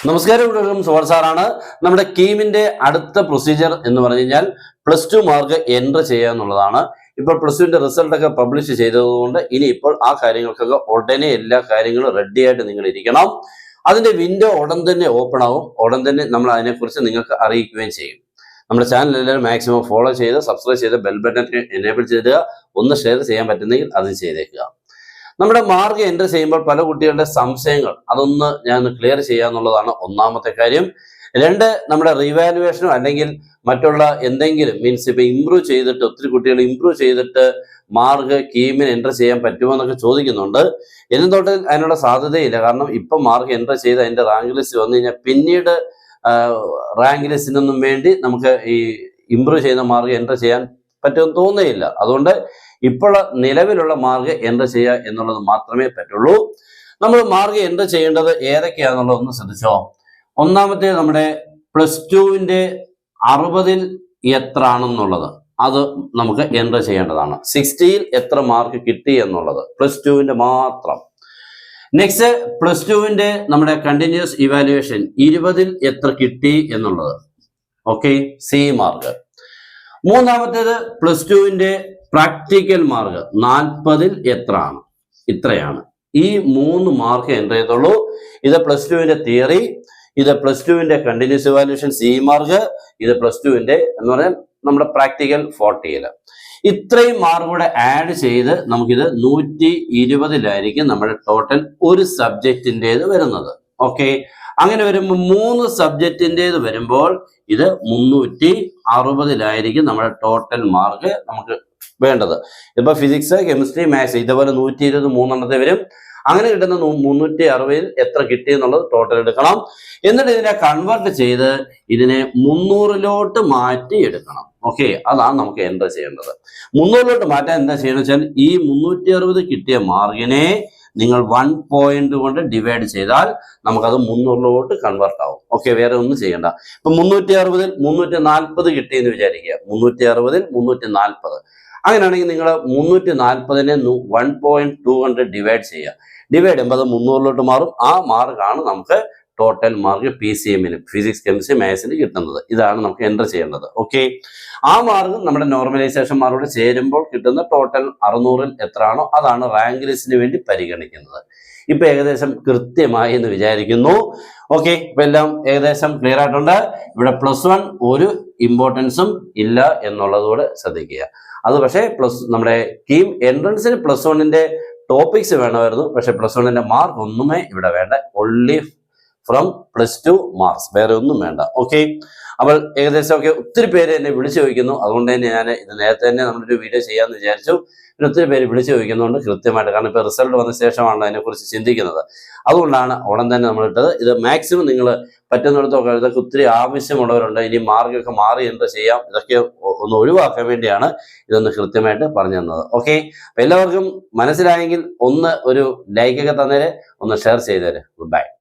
നമസ്കാരം, സുവർ സാറാണ്. നമ്മുടെ കീമിന്റെ അടുത്ത പ്രൊസീജിയർ എന്ന് പറഞ്ഞു കഴിഞ്ഞാൽ +2 മാർക്ക് എൻട്രി ചെയ്യുക എന്നുള്ളതാണ്. ഇപ്പോൾ +2ന്റെ റിസൾട്ട് ഒക്കെ പബ്ലിഷ് ചെയ്തതുകൊണ്ട് ഇനി ഇപ്പോൾ ആ കാര്യങ്ങൾക്കൊക്കെ ഉടനെ എല്ലാ കാര്യങ്ങളും റെഡി ആയിട്ട് നിങ്ങൾ ഇരിക്കണം. അതിന്റെ വിൻഡോ ഉടൻ തന്നെ ഓപ്പൺ ആവും. ഉടൻ തന്നെ നമ്മൾ അതിനെക്കുറിച്ച് നിങ്ങൾക്ക് അറിയിക്കുകയും ചെയ്യും. നമ്മുടെ ചാനൽ എല്ലാവരും മാക്സിമം ഫോളോ ചെയ്ത് സബ്സ്ക്രൈബ് ചെയ്ത് ബെൽ ബട്ടൺ എനേബിൾ ചെയ്ത് ഒന്ന് ഷെയർ ചെയ്യാൻ പറ്റുന്നെങ്കിൽ അത് ചെയ്തേക്കുക. നമ്മുടെ മാർക്ക് എൻട്രി ചെയ്യുമ്പോൾ പല കുട്ടികളുടെ സംശയങ്ങൾ അതൊന്ന് ഞാൻ ക്ലിയർ ചെയ്യുക എന്നുള്ളതാണ് ഒന്നാമത്തെ കാര്യം. രണ്ട്, നമ്മുടെ റീവാലുവേഷനോ അല്ലെങ്കിൽ മറ്റുള്ള എന്തെങ്കിലും മീൻസ് ഇപ്പൊ ഇമ്പ്രൂവ് ചെയ്തിട്ട് ഒത്തിരി കുട്ടികൾ ഇമ്പ്രൂവ് ചെയ്തിട്ട് മാർക്ക് കീമിന് എൻട്രി ചെയ്യാൻ പറ്റുമോ എന്നൊക്കെ ചോദിക്കുന്നുണ്ട്. എന്നും തൊട്ട് അതിനുള്ള സാധ്യതയില്ല. കാരണം ഇപ്പം മാർക്ക് എൻട്രി ചെയ്ത് അതിന്റെ റാങ്ക് ലിസ്റ്റ് വന്നു കഴിഞ്ഞാൽ പിന്നീട് റാങ്ക് ലിസ്റ്റിനൊന്നും വേണ്ടി നമുക്ക് ഈ ഇമ്പ്രൂവ് ചെയ്യുന്ന മാർക്ക് എൻട്രി ചെയ്യാൻ പറ്റുമെന്ന് തോന്നുകയില്ല. അതുകൊണ്ട് ഇപ്പോൾ നിലവിലുള്ള മാർക്ക് എൻട്രി ചെയ്യുക എന്നുള്ളത് മാത്രമേ പറ്റുള്ളൂ. നമ്മൾ മാർക്ക് എൻട്രി ചെയ്യേണ്ടത് ഏതൊക്കെയാണെന്നുള്ളത് ഒന്ന് ശ്രദ്ധിച്ചോ. ഒന്നാമത്തെ നമ്മുടെ +2വിന്റെ 60ൽ എത്ര ആണെന്നുള്ളത് അത് നമുക്ക് എൻട്രി ചെയ്യേണ്ടതാണ്. 60ൽ എത്ര മാർക്ക് കിട്ടി എന്നുള്ളത് +2വിന്റെ മാത്രം. നെക്സ്റ്റ്, +2വിന്റെ നമ്മുടെ കണ്ടിന്യൂസ് ഇവാലുവേഷൻ 20ൽ എത്ര കിട്ടി എന്നുള്ളത്. Okay, C mark. മൂന്നാമത്തേത് +2വിന്റെ പ്രാക്ടിക്കൽ മാർക്ക് 40ൽ എത്ര ആണ്, ഇത്രയാണ്. ഈ 3 മാർക്ക് എൻട്രി ചെയ്തുള്ളൂ. ഇത് +2വിന്റെ തിയറി, ഇത് +2വിന്റെ കണ്ടിന്യൂസ് ഇവാലുവേഷൻ സി മാർക്ക്, ഇത് +2വിന്റെ എന്ന് പറഞ്ഞാൽ നമ്മുടെ പ്രാക്ടിക്കൽ 40ൽ. ഇത്രയും മാർക്ക് കൂടെ ആഡ് ചെയ്ത് നമുക്കിത് 120ലായിരിക്കും നമ്മുടെ ടോട്ടൽ ഒരു സബ്ജക്റ്റിൻ്റെത് വരുന്നത്. ഓക്കെ, അങ്ങനെ വരുമ്പോൾ 3 സബ്ജക്റ്റിൻ്റെത് വരുമ്പോൾ ഇത് 360ലായിരിക്കും നമ്മുടെ ടോട്ടൽ മാർക്ക് നമുക്ക് വേണ്ടത്. ഇപ്പൊ ഫിസിക്സ്, കെമിസ്ട്രി, മാത്സ് ഇതുപോലെ 120 3 വരും. അങ്ങനെ കിട്ടുന്ന 360ൽ എത്ര കിട്ടി എന്നുള്ളത് ടോട്ടൽ എടുക്കണം. എന്നിട്ട് ഇതിനെ കൺവേർട്ട് ചെയ്ത് ഇതിനെ 300ലോട്ട് മാറ്റി എടുക്കണം. ഓക്കെ, അതാണ് നമുക്ക് എൻട്രി ചെയ്യേണ്ടത്. 300ലോട്ട് മാറ്റാൻ എന്താ ചെയ്യണമെന്ന് വെച്ചാൽ ഈ 360 കിട്ടിയ മാർക്കിനെ നിങ്ങൾ 1 പോയിന്റ് കൊണ്ട് ഡിവൈഡ് ചെയ്താൽ നമുക്കത് 300ലോട്ട് കൺവേർട്ട് ആവും. ഓക്കെ, വേറെ ഒന്നും ചെയ്യണ്ട. ഇപ്പൊ 360ൽ 340 കിട്ടിയെന്ന് വിചാരിക്കുക. 360ൽ 340. അങ്ങനെയാണെങ്കിൽ നിങ്ങൾ 340നെ 1.2 കൊണ്ട് ഡിവൈഡ് ചെയ്യുക. ഡിവൈഡ് ചെയ്യുമ്പോൾ അത് 300ലോട്ട് മാറും. ആ മാർക്കാണ് നമുക്ക് ടോട്ടൽ മാർക്ക് PCMന് ഫിസിക്സ്, കെമിസ്ട്രി, മാത്സിന് കിട്ടുന്നത്. ഇതാണ് നമുക്ക് എൻട്രി ചെയ്യേണ്ടത്. ഓക്കെ, ആ മാർക്ക് നമ്മുടെ നോർമലൈസേഷൻ മാർക്കോട് ചേരുമ്പോൾ കിട്ടുന്ന ടോട്ടൽ 600ൽ എത്രയാണോ അതാണ് റാങ്ക് ലിസ്റ്റിന് വേണ്ടി പരിഗണിക്കുന്നത്. ഇപ്പൊ ഏകദേശം കൃത്യമായി എന്ന് വിചാരിക്കുന്നു. ഓക്കെ, ഇപ്പൊ എല്ലാം ഏകദേശം ക്ലിയർ ആയിട്ടുണ്ട്. ഇവിടെ +1 ഒരു ഇമ്പോർട്ടൻസും ഇല്ല എന്നുള്ളതുകൂടെ ശ്രദ്ധിക്കുക. അത് പക്ഷേ നമ്മുടെ കീം എൻട്രൻസിന് +1ന്റെ ടോപ്പിക്സ് വേണമായിരുന്നു. പക്ഷെ +1ന്റെ മാർക്ക് ഒന്നുമേ ഇവിടെ വേണ്ട. ഒൺലി ഫ്രം +2 മാർക്സ്, വേറെ ഒന്നും വേണ്ട. ഓക്കെ, അപ്പോൾ ഏകദേശം ഒക്കെ ഒത്തിരി പേര് എന്നെ വിളിച്ചു ചോദിക്കുന്നു. അതുകൊണ്ട് തന്നെ ഞാൻ ഇത് നേരത്തെ തന്നെ നമ്മളൊരു വീഡിയോ ചെയ്യാമെന്ന് വിചാരിച്ചു. പിന്നെ ഒത്തിരി പേര് വിളിച്ചു ചോദിക്കുന്നുണ്ട് കൃത്യമായിട്ട്. കാരണം ഇപ്പോൾ റിസൾട്ട് വന്ന ശേഷമാണ് അതിനെക്കുറിച്ച് ചിന്തിക്കുന്നത്. അതുകൊണ്ടാണ് ഉടൻ തന്നെ നമ്മൾ ഇട്ടത്. ഇത് മാക്സിമം നിങ്ങൾ പറ്റുന്നിടത്തൊക്കെ ഇതൊക്കെ ഒത്തിരി ആവശ്യമുള്ളവരുണ്ട്. ഇനി മാർക്കൊക്കെ മാറി എന്ത് ചെയ്യാം, ഇതൊക്കെ ഒന്ന് ഒഴിവാക്കാൻ വേണ്ടിയാണ് ഇതൊന്ന് കൃത്യമായിട്ട് പറഞ്ഞു തന്നത്. ഓക്കെ, അപ്പം എല്ലാവർക്കും മനസ്സിലായെങ്കിൽ ഒന്ന് ഒരു ലൈക്കൊക്കെ തന്നേരെ, ഒന്ന് ഷെയർ ചെയ്തേരെ. Good bye.